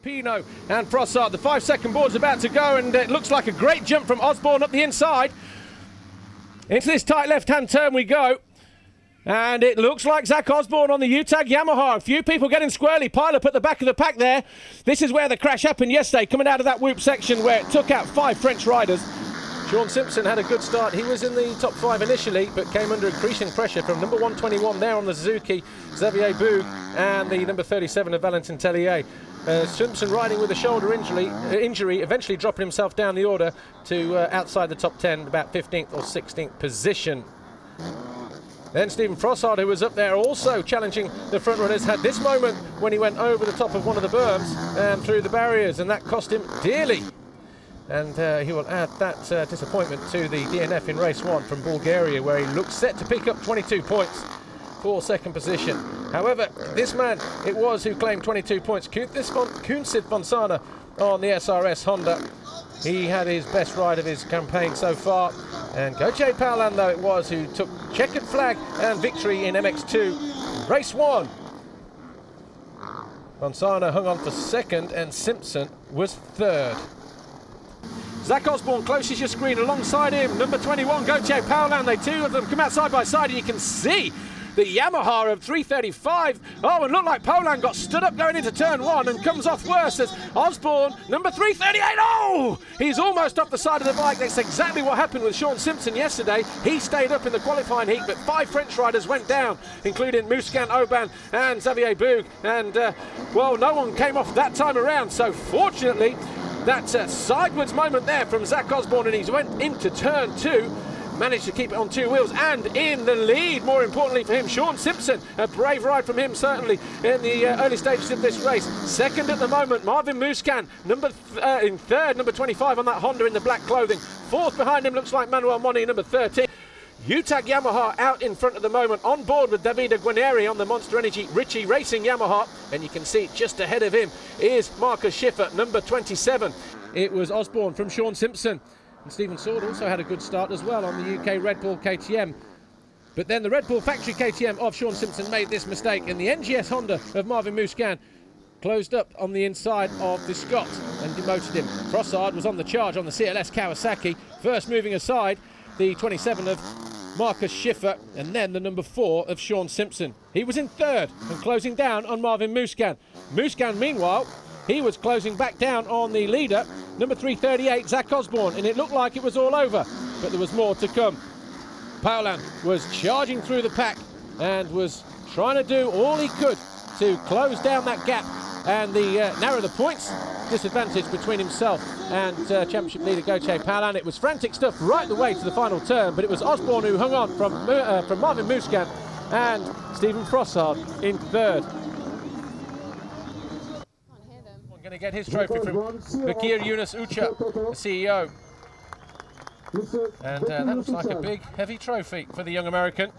Pino and Frossard. The 5-second board's about to go, and it looks like a great jump from Osborne up the inside. Into this tight left-hand turn we go. And it looks like Zach Osborne on the UTAG Yamaha. A few people getting squarely. Pile up at the back of the pack there. This is where the crash happened yesterday, coming out of that whoop section where it took out 5 French riders. Sean Simpson had a good start. He was in the top 5 initially, but came under increasing pressure from number 121 there on the Suzuki, Xavier Boug, and the number 37 of Valentin Tellier. Simpson riding with a shoulder injury, eventually dropping himself down the order to outside the top 10, about 15th or 16th position. Then Stephen Frossard, who was up there also challenging the front runners, had this moment when he went over the top of one of the berms and through the barriers, and that cost him dearly. And he will add that disappointment to the DNF in race 1 from Bulgaria, where he looked set to pick up 22 points for second position. However, this man it was who claimed 22 points, Kunsid Fonsana on the SRS Honda. He had his best ride of his campaign so far. And Gauthier Paulin, though, it was who took checkered flag and victory in MX2 race 1. Fonsana hung on for second, and Simpson was third. Zach Osborne closest your screen alongside him, number 21, Gauthier Paulin. They two of them come out side by side, and you can see the Yamaha of 335. Oh, and looked like Paulin got stood up going into turn 1 and comes off worse as Osborne, number 338. Oh, he's almost off the side of the bike. That's exactly what happened with Sean Simpson yesterday. He stayed up in the qualifying heat, but 5 French riders went down, including Muscan, Aubin, and Xavier Boug. And, well, no one came off that time around. So, fortunately, that's a sideways moment there from Zach Osborne, and he went into turn 2. Managed to keep it on 2 wheels and in the lead, more importantly for him. Sean Simpson, a brave ride from him certainly in the early stages of this race. Second at the moment, Marvin Muscan, in third, number 25 on that Honda in the black clothing. Fourth behind him looks like Manuel Moni, number 13. UTAG Yamaha out in front at the moment, on board with Davide Guarneri on the Monster Energy Ritchie Racing Yamaha, and you can see just ahead of him is Marcus Schiffer, number 27. It was Osborne from Sean Simpson. And Stephen Sword also had a good start as well on the UK Red Bull KTM. But then the Red Bull factory KTM of Sean Simpson made this mistake, and the NGS Honda of Marvin Muscan closed up on the inside of the Scot and demoted him. Frossard was on the charge on the CLS Kawasaki, first moving aside the 27 of Marcus Schiffer, and then the number 4 of Sean Simpson. He was in third and closing down on Marvin Muscan. Muscan, meanwhile, he was closing back down on the leader, number 338, Zach Osborne, and it looked like it was all over, but there was more to come. Paulin was charging through the pack and was trying to do all he could to close down that gap and narrow the points disadvantage between himself and championship leader Gauthier Paulin. It was frantic stuff right the way to the final turn, but it was Osborne who hung on from Marvin Muscan and Stephen Frossard in third. Going to get his trophy from Bakir Yunus Ucha, the CEO. And that looks like a big, heavy trophy for the young American.